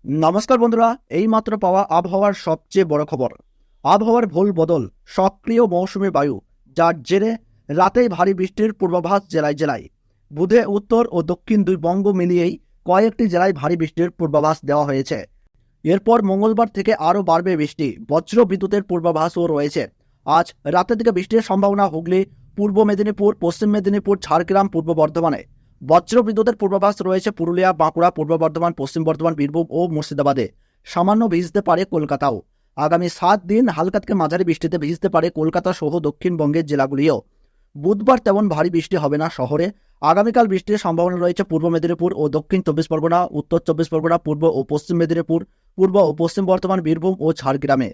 নমস্কার বন্ধুরা, এইমাত্র পাওয়া আবহাওয়ার সবচেয়ে বড় খবর। আবহাওয়ার ভুল বদল, সক্রিয় মৌসুমী বায়ু, যার জেরে রাতেই ভারী বৃষ্টির পূর্বাভাস জেলায় জেলায়। বুধে উত্তর ও দক্ষিণ দুই বঙ্গ মিলিয়েই কয়েকটি জেলায় ভারী বৃষ্টির পূর্বাভাস দেওয়া হয়েছে। এরপর মঙ্গলবার থেকে আরও বাড়বে বৃষ্টি, বজ্র বিদ্যুতের পূর্বাভাসও রয়েছে। আজ রাতের দিকে বৃষ্টির সম্ভাবনা হুগলি, পূর্ব মেদিনীপুর, পশ্চিম মেদিনীপুর, ঝাড়গ্রাম, পূর্ব বর্ধমানে। বজ্র বিদ্যুতের পূর্বাভাস রয়েছে পুরুলিয়া, বাঁকুড়া, পূর্ব বর্ধমান, পশ্চিম বর্ধমান, বীরভূম ও মুর্শিদাবাদে। সামান্য ভিজতে পারে কলকাতাও। আগামী 7 দিন হালকা থেকে মাঝারি বৃষ্টিতে ভিজতে পারে কলকাতা সহ দক্ষিণবঙ্গের জেলাগুলিও। বুধবার তেমন ভারী বৃষ্টি হবে না শহরে। আগামীকাল বৃষ্টির সম্ভাবনা রয়েছে পূর্ব মেদিনীপুর ও দক্ষিণ 24 পরগনা, উত্তর 24 পরগনা, পূর্ব ও পশ্চিম মেদিনীপুর, পূর্ব ও পশ্চিম বর্ধমান, বীরভূম ও ঝাড়গ্রামে।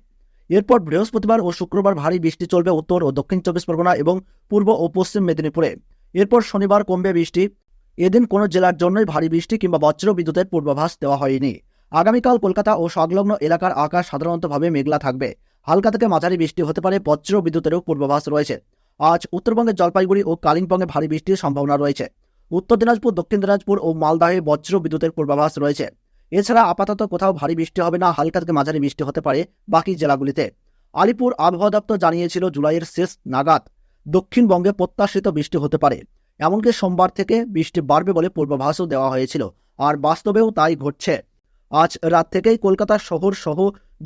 এরপর বৃহস্পতিবার ও শুক্রবার ভারী বৃষ্টি চলবে উত্তর ও দক্ষিণ 24 পরগনা এবং পূর্ব ও পশ্চিম মেদিনীপুরে। এরপর শনিবার কমবে বৃষ্টি। এদিন কোনো জেলার জন্যই ভারী বৃষ্টি কিংবা বজ্র বিদ্যুতের পূর্বাভাস দেওয়া হয়নি। আগামীকাল কলকাতা ও সংলগ্ন এলাকার আকাশ সাধারণতভাবে মেঘলা থাকবে। হালকা থেকে মাঝারি বৃষ্টি হতে পারে, বজ্র বিদ্যুতেরও পূর্বাভাস রয়েছে। আজ উত্তরবঙ্গের জলপাইগুড়ি ও কালিম্পংয়ে ভারী বৃষ্টির সম্ভাবনা রয়েছে। উত্তর দিনাজপুর, দক্ষিণ দিনাজপুর ও মালদাহে বজ্র বিদ্যুতের পূর্বাভাস রয়েছে। এছাড়া আপাতত কোথাও ভারী বৃষ্টি হবে না, হালকা থেকে মাঝারি বৃষ্টি হতে পারে বাকি জেলাগুলিতে। আলিপুর আবহাওয়া দপ্তর জানিয়েছিল জুলাইয়ের শেষ নাগাদ দক্ষিণবঙ্গে প্রত্যাশিত বৃষ্টি হতে পারে। এমনকি সোমবার থেকে বৃষ্টি বাড়বে বলে পূর্বাভাসও দেওয়া হয়েছিল, আর বাস্তবেও তাই ঘটছে। আজ রাত থেকেই কলকাতা শহর সহ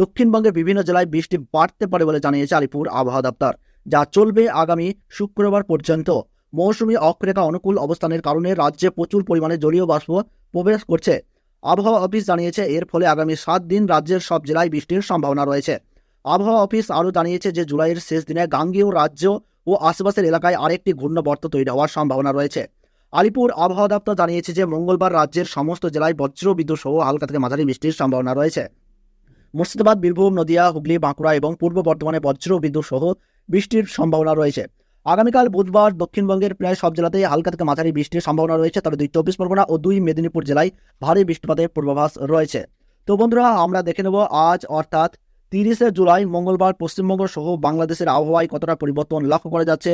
দক্ষিণবঙ্গের বিভিন্ন জেলায় বৃষ্টি বাড়তে পারে বলে জানিয়েছে আলিপুর আবহাওয়া দপ্তর, যা চলবে আগামী শুক্রবার পর্যন্ত। মৌসুমী অক্ষরেখা অনুকূল অবস্থানের কারণে রাজ্যে প্রচুর পরিমাণে জলীয় বাষ্প প্রবেশ করছে। আবহাওয়া অফিস জানিয়েছে এর ফলে আগামী 7 দিন রাজ্যের সব জেলায় বৃষ্টির সম্ভাবনা রয়েছে। আবহাওয়া অফিস আরও জানিয়েছে যে জুলাইয়ের শেষ দিনে গাঙ্গেয় রাজ্য ও আশেপাশের এলাকায় আরেকটি ঘূর্ণাবর্ত তৈরি হওয়ার সম্ভাবনা রয়েছে। আলিপুর আবহাওয়া দপ্তর জানিয়েছে যে মঙ্গলবার রাজ্যের সমস্ত জেলায় বজ্র বিদ্যুৎ সহ হালকা থেকে মাঝারি বৃষ্টির সম্ভাবনা রয়েছে। মুর্শিদাবাদ, বীরভূম, নদিয়া, হুগলি, বাঁকুড়া এবং পূর্ব বর্ধমানে বজ্র বিদ্যুৎ সহ বৃষ্টির সম্ভাবনা রয়েছে। আগামীকাল বুধবার দক্ষিণবঙ্গের প্রায় সব জেলাতেই হালকা থেকে মাঝারি বৃষ্টির সম্ভাবনা রয়েছে, তবে 24 পরগনা ও 2 মেদিনীপুর জেলায় ভারী বৃষ্টিপাতের পূর্বাভাস রয়েছে। তো বন্ধুরা, আমরা দেখে নেব আজ অর্থাৎ 30শে জুলাই মঙ্গলবার পশ্চিমবঙ্গ সহ বাংলাদেশের আবহাওয়ায় কতটা পরিবর্তন লক্ষ্য করা যাচ্ছে।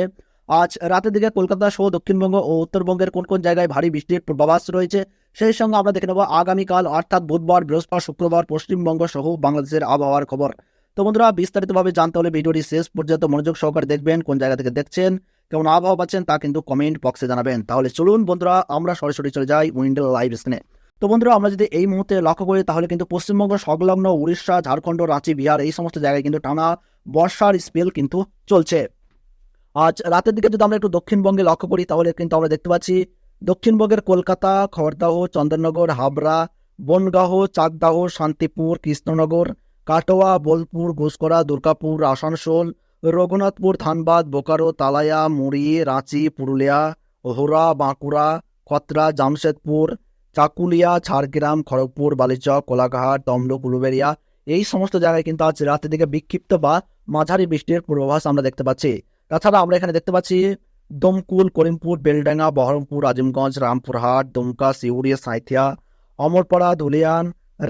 আজ রাতের দিকে কলকাতা সহ দক্ষিণবঙ্গ ও উত্তরবঙ্গের কোন কোন জায়গায় ভারী বৃষ্টির পূর্বাভাস রয়েছে, সেই সঙ্গে আমরা দেখে নেব আগামীকাল অর্থাৎ বুধবার, বৃহস্পতিবার, শুক্রবার পশ্চিমবঙ্গ সহ বাংলাদেশের আবহাওয়ার খবর। তো বন্ধুরা, বিস্তারিতভাবে জানতে হলে ভিডিওটি শেষ পর্যন্ত মনোযোগ সহকারে দেখবেন। কোন জায়গা থেকে দেখছেন, কেমন আবহাওয়া পাচ্ছেন তা কিন্তু কমেন্ট বক্সে জানাবেন। তাহলে চলুন বন্ধুরা, আমরা সরাসরি চলে যাই উইন্ডো লাইভ স্ক্রিনে। তো বন্ধুরা, আমরা যদি এই মুহূর্তে লক্ষ্য করি তাহলে কিন্তু পশ্চিমবঙ্গ সংলগ্ন উড়িষ্যা, ঝাড়খণ্ড, রাঁচি, বিহার এই সমস্ত জায়গায় কিন্তু টানা বর্ষার স্পেল কিন্তু চলছে। আজ রাতের দিকে যদি আমরা একটু দক্ষিণবঙ্গে লক্ষ্য করি তাহলে কিন্তু আমরা দেখতে পাচ্ছি দক্ষিণবঙ্গের কলকাতা, খড়দহ, চন্দননগর, হাবড়া, বনগাঁও, চাকদাহ, শান্তিপুর, কৃষ্ণনগর, কাটোয়া, বোলপুর, ঘুসকরা, দুর্গাপুর, আসানসোল, রঘুনাথপুর, ধানবাদ, বোকারো, তালায়া, মুড়ি, রাঁচি, পুরুলিয়া, হোরা, বাঁকুড়া, খতরা, জামশেদপুর, চাকুলিয়া, ঝাড়গ্রাম, খড়গপুর, বালিচক, কোলাঘাট, তমলুক, উলুবেড়িয়া এই সমস্ত জায়গায় কিন্তু আজ রাতের দিকে বিক্ষিপ্ত বা মাঝারি বৃষ্টির পূর্বাভাস আমরা দেখতে পাচ্ছি। তাছাড়া আমরা এখানে দেখতে পাচ্ছি দমকুল, করিমপুর, বেলডাঙ্গা, বহরমপুর, আজিমগঞ্জ, রামপুরহাট, দুমকা, সিউড়ি, সাঁইথিয়া, অমরপাড়া, ধুলিয়ান,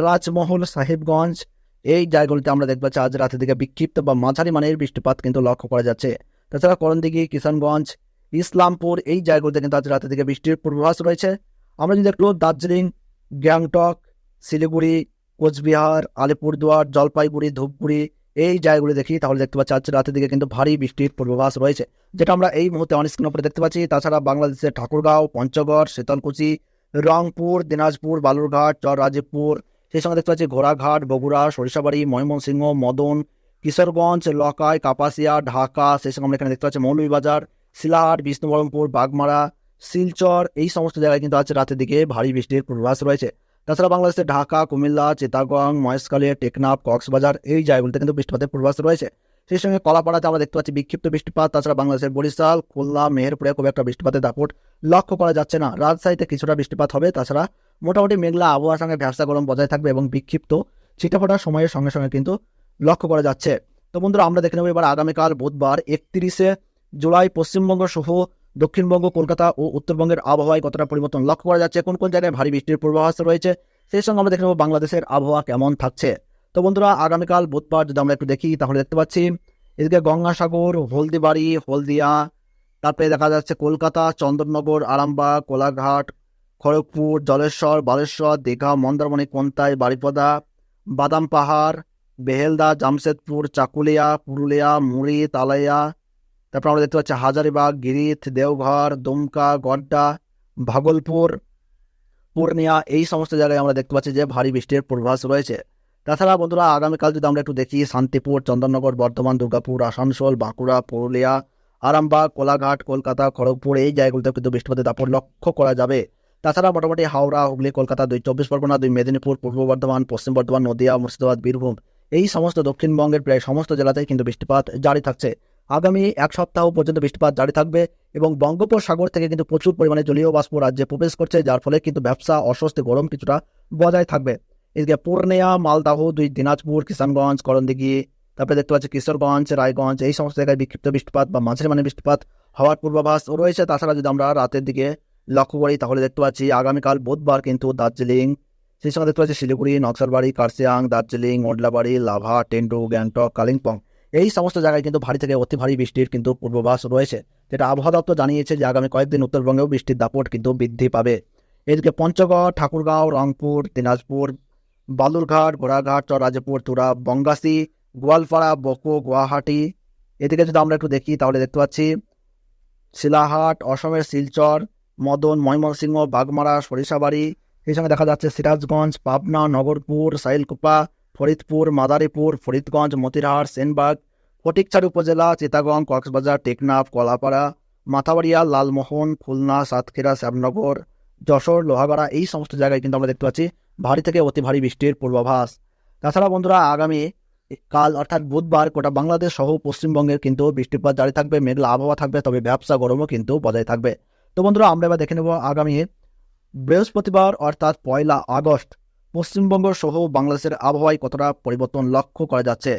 রাজমহল, সাহেবগঞ্জ এই জায়গাগুলিতে আমরা দেখতে পাচ্ছি আজ রাতের দিকে বিক্ষিপ্ত বা মাঝারি মানের বৃষ্টিপাত কিন্তু লক্ষ্য করা যাচ্ছে। তাছাড়া করণদিঘি, কিষানগঞ্জ, ইসলামপুর এই জায়গাগুলিতে কিন্তু আজ রাতের দিকে বৃষ্টির পূর্বাভাস রয়েছে। আমরা যদি একটু দার্জিলিং, গ্যাংটক, শিলিগুড়ি, কোচবিহার, আলিপুরদুয়ার, জলপাইগুড়ি, ধূপগুড়ি এই জায়গাগুলি দেখি তাহলে দেখতে পাচ্ছি আজ রাতের দিকে কিন্তু ভারী বৃষ্টির পূর্বাভাস রয়েছে, যেটা আমরা এই মুহূর্তে অন স্ক্রিন উপরে দেখতে পাচ্ছি। তাছাড়া বাংলাদেশের ঠাকুরগাঁও, পঞ্চগড়, শীতলকুচি, রংপুর, দিনাজপুর, বালুরঘাট, চররাজীবপুর, সেই সঙ্গে দেখতে পাচ্ছি ঘোড়াঘাট, বগুড়া, সরিষাবাড়ি, ময়মনসিংহ, মদন, কিশোরগঞ্জ, লকাই, কাপাসিয়া, ঢাকা, সেই সঙ্গে আমরা এখানে দেখতে পাচ্ছি মৌলভীবাজার, শিলাহাট, বিষ্ণুবরমপুর, বাগমারা, শিলচর এই সমস্ত জায়গায় কিন্তু আজ রাতের দিকে ভারী বৃষ্টির পূর্বাভাস রয়েছে। তাছাড়া বাংলাদেশের ঢাকা, কুমিল্লা, চিটাগং, মহেশখালী, টেকনাফ, কক্সবাজার এই জায়গাগুলিতে কিন্তু বৃষ্টিপাতের পূর্বাভাস রয়েছে। সেই সঙ্গে কলাপাড়াতে আমরা দেখতে পাচ্ছি বিক্ষিপ্ত বৃষ্টিপাত। তাছাড়া বাংলাদেশের বরিশাল, খুলনা, মেহেরপুরে খুব একটা বৃষ্টিপাতের দাপট লক্ষ্য করা যাচ্ছে না। রাজশাহীতে কিছুটা বৃষ্টিপাত হবে। তাছাড়া মোটামুটি মেঘলা আবহাওয়ার সঙ্গে ভ্যাবসা গরম বজায় থাকবে এবং বিক্ষিপ্ত ছিটেফোঁটার সময়ের সঙ্গে সঙ্গে কিন্তু লক্ষ্য করা যাচ্ছে। তো বন্ধুরা, আমরা দেখে নেব এবার আগামীকাল বুধবার 31শে জুলাই পশ্চিমবঙ্গ সহ দক্ষিণবঙ্গ, কলকাতা ও উত্তরবঙ্গের আবহাওয়ায় কতটা পরিবর্তন লক্ষ্য করা যাচ্ছে, কোন কোন জায়গায় ভারী বৃষ্টির পূর্বাভাস রয়েছে, সেই সঙ্গে আমরা দেখে নেব বাংলাদেশের আবহাওয়া কেমন থাকছে। তো বন্ধুরা, আগামীকাল বুধবার যদি আমরা একটু দেখি তাহলে দেখতে পাচ্ছি এদিকে গঙ্গাসাগর, হলদিবাড়ি, হলদিয়া, তারপরে দেখা যাচ্ছে কলকাতা, চন্দননগর, আরামবাগ, কোলাঘাট, খড়গপুর, জলেশ্বর, বালেশ্বর, দীঘা, মন্দারমণি, কোন্তাই, বারিপদা, বাদাম পাহাড়, বেহেলদা, জামশেদপুর, চাকুলিয়া, পুরুলিয়া, মুড়ি, তালাইয়া, তারপর আমরা দেখতে পাচ্ছি হাজারিবাগ, গিরিথ, দেওঘর, দুমকা, গড্ডা, ভাগলপুর, পূর্ণিয়া, এই সমস্ত জায়গায় আমরা দেখতে পাচ্ছি যে ভারী বৃষ্টির পূর্বাভাস রয়েছে। তাছাড়া বন্ধুরা আগামীকাল যদি আমরা একটু দেখি, শান্তিপুর, চন্দননগর, বর্ধমান, দুর্গাপুর, আসানসোল, বাঁকুড়া, পুরুলিয়া, আরামবাগ, কোলাঘাট, কলকাতা, খড়গপুর, এই জায়গাগুলোতে কিন্তু বৃষ্টিপাতের দাপট লক্ষ্য করা যাবে। তাছাড়া মোটামুটি হাওড়া, হুগলি, কলকাতা, 24 পরগনা, 2 মেদিনীপুর, পূর্ব বর্ধমান, পশ্চিম বর্ধমান, নদিয়া, মুর্শিদাবাদ, বীরভূম, এই সমস্ত দক্ষিণবঙ্গের প্রায় সমস্ত জেলাতেই কিন্তু বৃষ্টিপাত জারি থাকছে। আগামী এক সপ্তাহ পর্যন্ত বৃষ্টিপাত জারি থাকবে এবং বঙ্গোপসাগর থেকে কিন্তু প্রচুর পরিমাণে জলীয় বাষ্প রাজ্যে প্রবেশ করছে, যার ফলে কিন্তু ব্যবসা, অস্বস্তি, গরম কিছুটা বজায় থাকবে। এদিকে পূর্ণিয়া, মালদাহ, 2 দিনাজপুর, কিষানগঞ্জ, করণদিঘি, তারপরে দেখতে পাচ্ছি কিশোরগঞ্জ, রায়গঞ্জ, এই সমস্ত জায়গায় বিক্ষিপ্ত বৃষ্টিপাত বা মাঝারি মানের বৃষ্টিপাত হওয়ার পূর্বাভাস রয়েছে। তাছাড়া যদি আমরা রাতের দিকে লক্ষ্য করি তাহলে দেখতে পাচ্ছি আগামীকাল বুধবার কিন্তু দার্জিলিং, সেই সঙ্গে দেখতে পাচ্ছি শিলিগুড়ি, নকশালবাড়ি, কার্শিয়াং, দার্জিলিং, ওডলাবাড়ি, লাভা, টেন্ডু, গ্যাংটক, কালিম্পং, এই সমস্ত জায়গায় কিন্তু ভারী থেকে অতি ভারী বৃষ্টির কিন্তু পূর্বাভাস রয়েছে, যেটা আবহাওয়া দপ্তর জানিয়েছে যে আগামী কয়েকদিন উত্তরবঙ্গেও বৃষ্টির দাপট কিন্তু বৃদ্ধি পাবে। এদিকে পঞ্চগড়, ঠাকুরগাঁও, রংপুর, দিনাজপুর, বালুরঘাট, ঘোড়াঘাট, চররাজপুর, তুরা, বঙ্গাসী, গোয়ালপাড়া, বকো, গুয়াহাটি, এদিকে যদি আমরা একটু দেখি তাহলে দেখতে পাচ্ছি শিলাহাট, অসমের শিলচর, মদন, ময়মনসিংহ, বাগমারা, সরিষাবাড়ি, সেই সঙ্গে দেখা যাচ্ছে সিরাজগঞ্জ, পাবনা, নগরপুর, সাইলকুপা, ফরিদপুর, মাদারীপুর, ফরিদগঞ্জ, মতিরহাট, সেনবাগ, ফটিকছড়ি উপজেলা, চিটাগং, কক্সবাজার, টেকনাফ, কলাপাড়া, মাথাবাড়িয়া, লালমোহন, খুলনা, সাতক্ষীরা, শ্যামনগর, যশোর, লোহাগাড়া, এই সমস্ত জায়গায় কিন্তু আমরা দেখতে পাচ্ছি ভারী থেকে অতি ভারী বৃষ্টির পূর্বাভাস। তাছাড়া বন্ধুরা আগামী কাল অর্থাৎ বুধবার গোটা বাংলাদেশ সহ পশ্চিমবঙ্গের কিন্তু বৃষ্টিপাত জারি থাকবে, মেঘলা আবহাওয়া থাকবে, তবে ব্যবসা গরমও কিন্তু বজায় থাকবে। তো বন্ধুরা আমরা এবার দেখে নেব আগামী বৃহস্পতিবার অর্থাৎ 1 আগস্ট পশ্চিমবঙ্গ সহ বাংলাদেশের আবহাওয়ায় কতটা পরিবর্তন লক্ষ্য করা যাচ্ছে।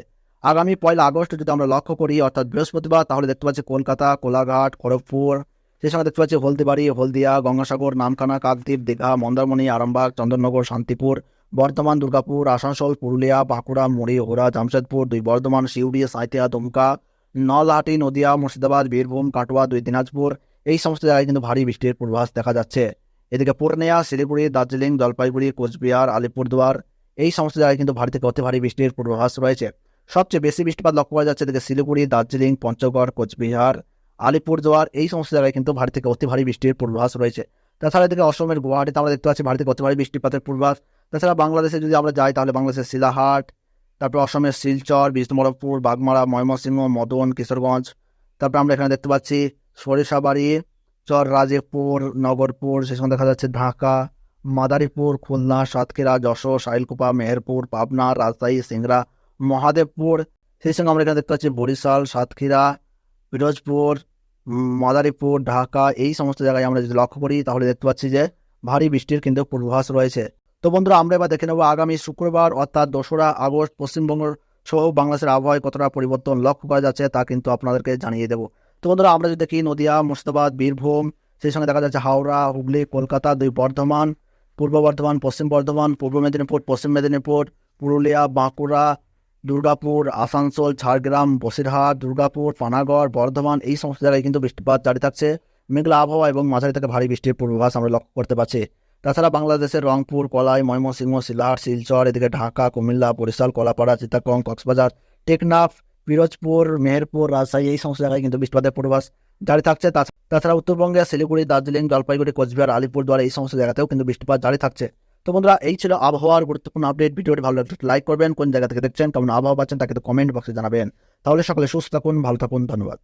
আগামী 1 আগস্ট যদি আমরা লক্ষ্য করি অর্থাৎ বৃহস্পতিবার, তাহলে দেখতে পাচ্ছি কলকাতা, কোলাঘাট, খড়গপুর, সেই সঙ্গে দেখতে পাচ্ছি হলদিবাড়ি, হলদিয়া, গঙ্গাসাগর, নামখানা, কাকদ্বীপ, দীঘা, মন্দারমণি, আরামবাগ, চন্দননগর, শান্তিপুর, বর্ধমান, দুর্গাপুর, আসানসোল, পুরুলিয়া, বাঁকুড়া, মুড়ি, হোরা, জামশেদপুর, 2 বর্ধমান, সিউড়ি, সাঁইথিয়া, দুমকা, নলহাটি, নদিয়া, মুর্শিদাবাদ, বীরভূম, কাটোয়া, 2 দিনাজপুর, এই সমস্ত জায়গায় কিন্তু ভারী বৃষ্টির পূর্বাভাস দেখা যাচ্ছে। এদিকে পূর্ণিয়া, শিলিগুড়ি, দার্জিলিং, জলপাইগুড়ি, কোচবিহার, আলিপুরদুয়ার, এই সমস্ত জায়গায় কিন্তু ভারী থেকে অতি ভারী বৃষ্টির পূর্বাভাস রয়েছে। সবচেয়ে বেশি বৃষ্টিপাত লক্ষ্য করা যাচ্ছে এদিকে শিলিগুড়ি, দার্জিলিং, পঞ্চগড়, কোচবিহার, আলিপুরদুয়ার, এই সমস্ত জায়গায় কিন্তু ভারী থেকে অতি ভারী বৃষ্টির পূর্বাভাস রয়েছে। তাছাড়া এদিকে অসমের গুয়াহাটিতে আমরা দেখতে পাচ্ছি ভারী থেকে অতি ভারী বৃষ্টিপাতের পূর্বাভাস। তাছাড়া বাংলাদেশে যদি আমরা যাই তাহলে বাংলাদেশের শিলাহাট, তারপর অসমের শিলচর, বিষ্ণুবরফপুর, বাগমারা, ময়মনসিংহ, মদন, কিশোরগঞ্জ, তারপর আমরা এখানে দেখতে পাচ্ছি সরিষাবাড়ি, চররাজপুর, নগরপুর, সেই সঙ্গে দেখা যাচ্ছে ঢাকা, মাদারীপুর, খুলনা, সাতক্ষীরা, যশোর, সাইলকুপা, মেহেরপুর, পাবনা, রাজশাহী, সিংড়া, মহাদেবপুর, সেই সঙ্গে আমরা এখানে দেখতে পাচ্ছি বরিশাল, সাতক্ষীরা, পিরোজপুর, মাদারীপুর, ঢাকা, এই সমস্ত জায়গায় আমরা যদি লক্ষ্য করি তাহলে দেখতে পাচ্ছি যে ভারী বৃষ্টির কিন্তু পূর্বাভাস রয়েছে। তো বন্ধুরা আমরা এবার দেখে নেব আগামী শুক্রবার অর্থাৎ 2 আগস্ট পশ্চিমবঙ্গ সহ বাংলাদেশের আবহাওয়ায় কতটা পরিবর্তন লক্ষ্য করা যাচ্ছে তা কিন্তু আপনাদেরকে জানিয়ে দেবো। তো বন্ধুরা আমরা যদি দেখি নদিয়া, মুর্শিদাবাদ, বীরভূম, সেই সঙ্গে দেখা যাচ্ছে হাওড়া, হুগলি, কলকাতা, 2 বর্ধমান, পূর্ব বর্ধমান, পশ্চিম বর্ধমান, পূর্ব মেদিনীপুর, পশ্চিম মেদিনীপুর, পুরুলিয়া, বাঁকুড়া, দুর্গাপুর, আসানসোল, ঝাড়গ্রাম, বসিরহাট, দুর্গাপুর, পানাগড়, বর্ধমান, এই সমস্ত জায়গায় কিন্তু বৃষ্টিপাত জারি থাকছে, মেঘলা আবহাওয়া এবং মাঝারি থেকে ভারী বৃষ্টির পূর্বাভাস আমরা লক্ষ্য করতে পারছি। তাছাড়া বাংলাদেশের রংপুর, কলাই, ময়মনসিংহ, শিলাহাট, শিলচর, এদিকে ঢাকা, কুমিল্লা, বরিশাল, কলাপাড়া, চিটাগং, কক্সবাজার, টেকনাফ, পিরোজপুর, মেহেরপুর, রাজশাহী, এই সমস্ত জায়গায় কিন্তু বৃষ্টিপাতের পূর্বাভাস জারি থাকছে। তাছাড়া উত্তরবঙ্গে শিলিগুড়ি, দার্জিলিং, জলপাইগুড়ি, কোচবিহার, আলিপুরদুয়ার, এই সমস্ত জায়গাতেও কিন্তু বৃষ্টিপাত জারি থাকছে। তো বন্ধুরা এই ছিল আবহাওয়ার গুরুত্বপূর্ণ আপডেট। ভিডিওটি ভালো লাগলে লাইক করবেন, কোন জায়গা থেকে দেখছেন, কেমন আবহাওয়া পাচ্ছেন তা কিন্তু কমেন্ট বক্সে জানাবেন। তাহলে সকলে সুস্থ থাকুন, ভালো থাকুন, ধন্যবাদ।